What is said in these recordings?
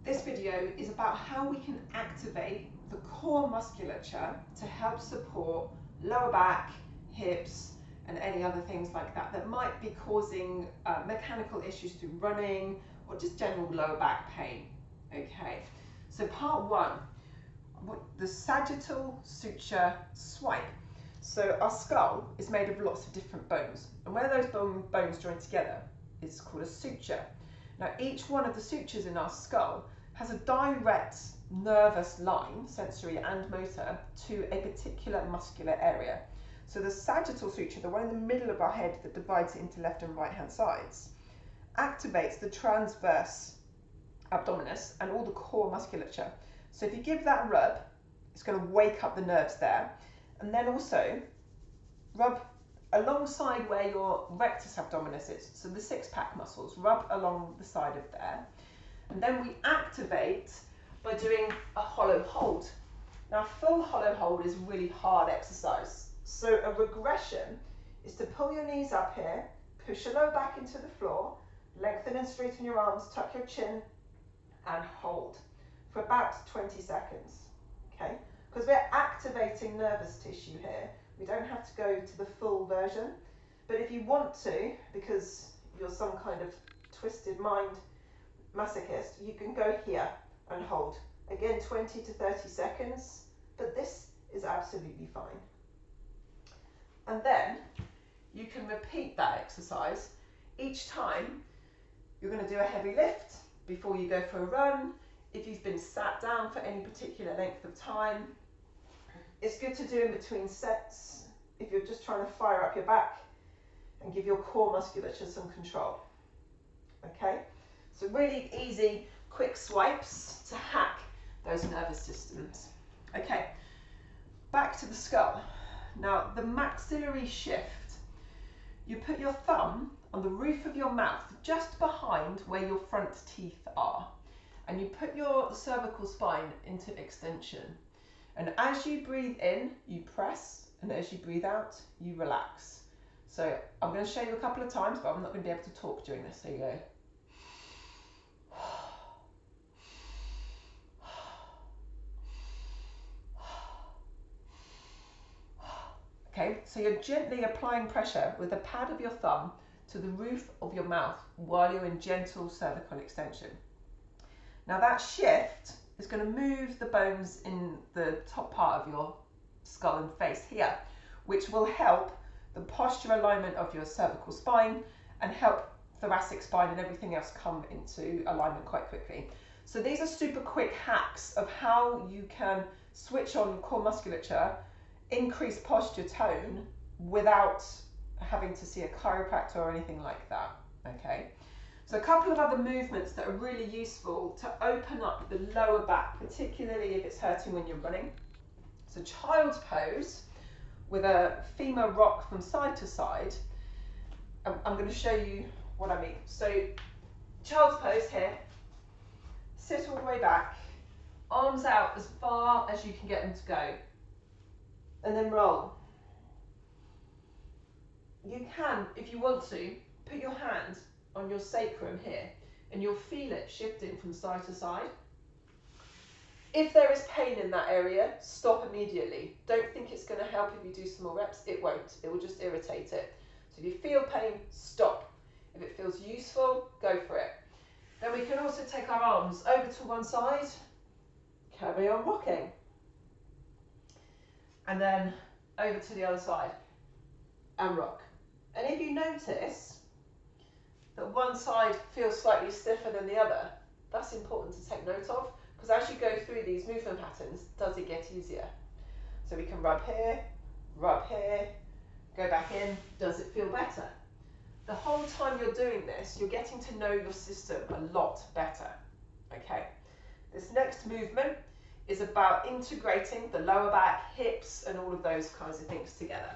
This video is about how we can activate the core musculature to help support lower back, hips, and any other things like that that might be causing mechanical issues through running or just general lower back pain. Okay, so part one, the sagittal suture swipe. So our skull is made of lots of different bones, and where those bones join together is called a suture. Now each one of the sutures in our skull has a direct nervous line, sensory and motor, to a particular muscular area. So the sagittal suture, the one in the middle of our head that divides it into left and right hand sides, activates the transverse abdominis and all the core musculature. So if you give that a rub, it's going to wake up the nerves there. And then also rub alongside where your rectus abdominis is, so the six-pack muscles, rub along the side of there. And then we activate by doing a hollow hold. Now, full hollow hold is a really hard exercise. So a regression is to pull your knees up here, push your lower back into the floor, lengthen and straighten your arms, tuck your chin, and hold for about 20 seconds, okay? Because we're activating nervous tissue here. We don't have to go to the full version, but if you want to, because you're some kind of twisted mind masochist, you can go here and hold. Again, 20 to 30 seconds, but this is absolutely fine. And then you can repeat that exercise. Each time you're going to do a heavy lift before you go for a run. If you've been sat down for any particular length of time, it's good to do in between sets if you're just trying to fire up your back and give your core musculature some control. Okay, so really easy, quick swipes to hack those nervous systems. Okay, back to the skull. Now, the maxillary shift, you put your thumb on the roof of your mouth, just behind where your front teeth are, and you put your cervical spine into extension. And as you breathe in, you press, and as you breathe out, you relax. So I'm going to show you a couple of times, but I'm not going to be able to talk during this. So you go. Okay, so you're gently applying pressure with the pad of your thumb to the roof of your mouth while you're in gentle cervical extension. Now that shift is going to move the bones in the top part of your skull and face here, which will help the posture alignment of your cervical spine and help thoracic spine and everything else come into alignment quite quickly. So these are super quick hacks of how you can switch on core musculature, increase posture tone without having to see a chiropractor or anything like that. Okay, so a couple of other movements that are really useful to open up the lower back, particularly if it's hurting when you're running. So child's pose with a femur rock from side to side. I'm going to show you what I mean. So child's pose here, sit all the way back, arms out as far as you can get them to go, and then roll. You can, if you want to, put your hand on your sacrum here and you'll feel it shifting from side to side. If there is pain in that area, stop immediately. Don't think it's going to help if you do some more reps. It won't. It will just irritate it. So if you feel pain, stop. If it feels useful, go for it. Then we can also take our arms over to one side, carry on rocking. And then over to the other side and rock. And if you notice that one side feels slightly stiffer than the other, that's important to take note of, because as you go through these movement patterns, does it get easier? So we can rub here, go back in, does it feel better? The whole time you're doing this, you're getting to know your system a lot better. Okay, this next movement is about integrating the lower back, hips, and all of those kinds of things together.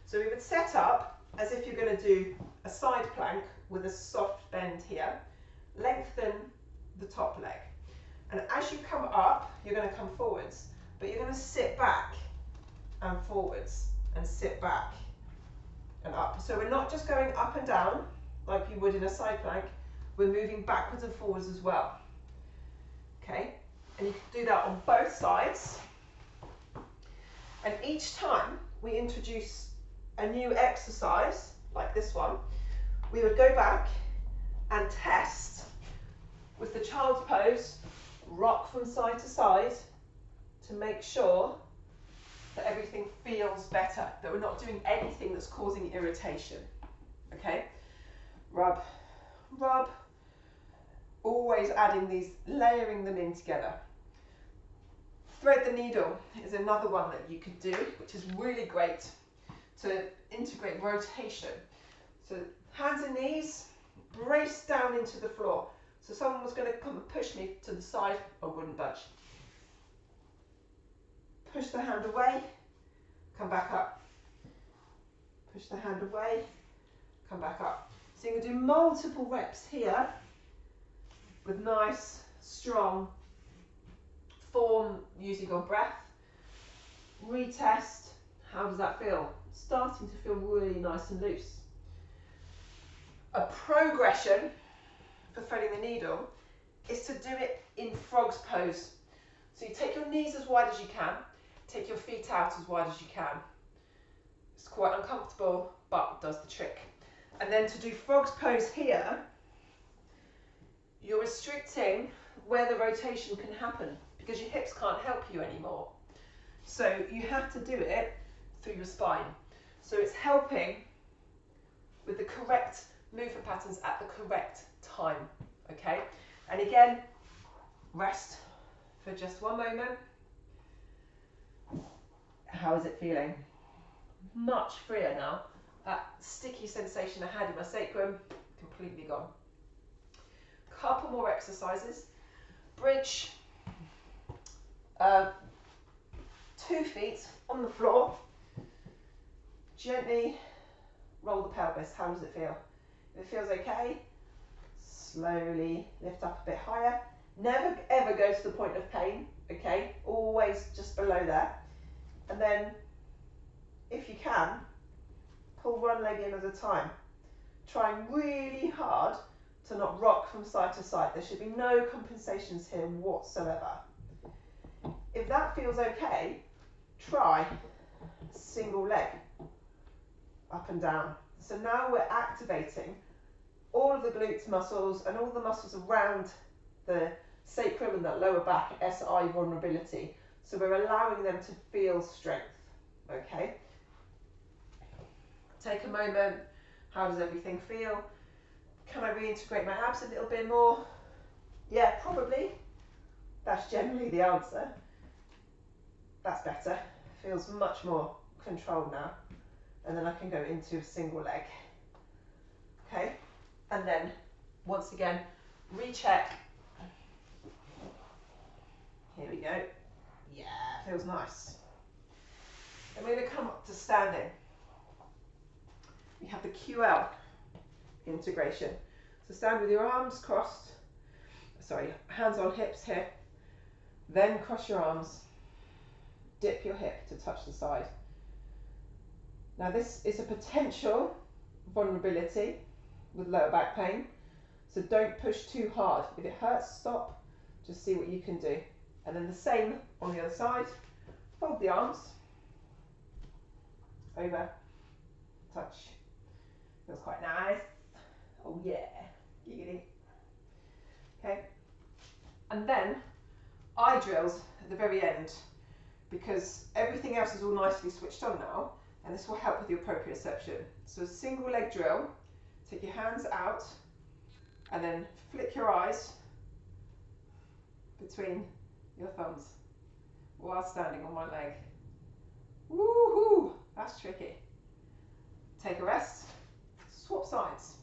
So we would set up as if you're going to do a side plank with a soft bend here, lengthen the top leg. And as you come up, you're going to come forwards, but you're going to sit back and forwards and sit back and up. So we're not just going up and down like you would in a side plank, we're moving backwards and forwards as well. Okay, and you can do that on both sides. And each time we introduce a new exercise, like this one, we would go back and test with the child's pose, rock from side to side to make sure that everything feels better, that we're not doing anything that's causing irritation. Okay, rub, rub, always adding these, layering them in together. Thread the needle is another one that you could do, which is really great to integrate rotation. So hands and knees, brace down into the floor. So someone was going to come and push me to the side, I wouldn't budge. Push the hand away, come back up. Push the hand away, come back up. So you can do multiple reps here with nice, strong form using your breath. Retest, how does that feel? Starting to feel really nice and loose. A progression for threading the needle is to do it in frog's pose. So you take your knees as wide as you can, take your feet out as wide as you can. It's quite uncomfortable, but it does the trick. And then to do frog's pose here, you're restricting where the rotation can happen because your hips can't help you anymore. So you have to do it through your spine. So it's helping with the correct movement patterns at the correct time, okay? And again, rest for just one moment. How is it feeling? Much freer now. That sticky sensation I had in my sacrum, completely gone. Couple more exercises. Bridge, 2 feet on the floor. Gently roll the pelvis. How does it feel? If it feels okay, slowly lift up a bit higher. Never ever go to the point of pain, okay? Always just below there. And then, if you can, pull one leg in at a time. Trying really hard to not rock from side to side. There should be no compensations here whatsoever. If that feels okay, try single leg, up and down. So now we're activating all of the glutes muscles and all the muscles around the sacrum and that lower back, SI vulnerability. So we're allowing them to feel strength, okay? Take a moment. How does everything feel? Can I reintegrate my abs a little bit more? Yeah, probably. That's generally the answer. That's better. Feels much more controlled now. And then I can go into a single leg. Okay? And then, once again, recheck. Here we go. Yeah, feels nice. And we're going to come up to standing. We have the QL integration. So stand with your arms crossed, hands on hips here, then cross your arms, dip your hip to touch the side. Now this is a potential vulnerability with lower back pain, so don't push too hard. If it hurts, stop, just see what you can do. And then the same on the other side, fold the arms, over, touch, feels quite nice. Oh yeah, giggity. Okay, and then eye drills at the very end, because everything else is all nicely switched on now, and this will help with your proprioception. So single leg drill, take your hands out, and then flick your eyes between your thumbs while standing on one leg. Woohoo, that's tricky. Take a rest, swap sides.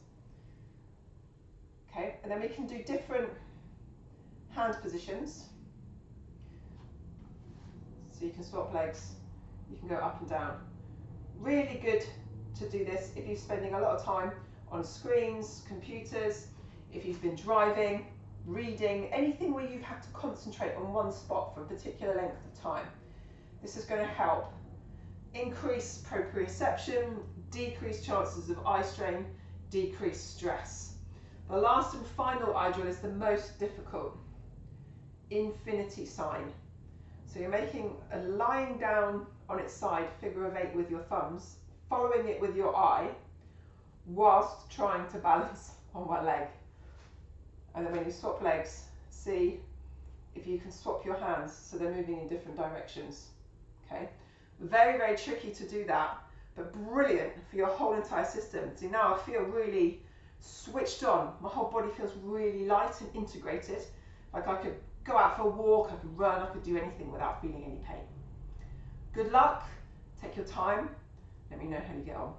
Okay, and then we can do different hand positions. So you can swap legs, you can go up and down. Really good to do this if you're spending a lot of time on screens, computers, if you've been driving, reading, anything where you've had to concentrate on one spot for a particular length of time. This is going to help increase proprioception, decrease chances of eye strain, decrease stress. The last and final eye drill is the most difficult. infinity sign. So you're making a lying down on its side figure of 8 with your thumbs, following it with your eye, whilst trying to balance on one leg. And then when you swap legs, see if you can swap your hands so they're moving in different directions. Okay, very, very tricky to do that, but brilliant for your whole entire system. See, now I feel really switched on. My whole body feels really light and integrated. Like I could go out for a walk, I could run, I could do anything without feeling any pain. Good luck, take your time, let me know how you get on.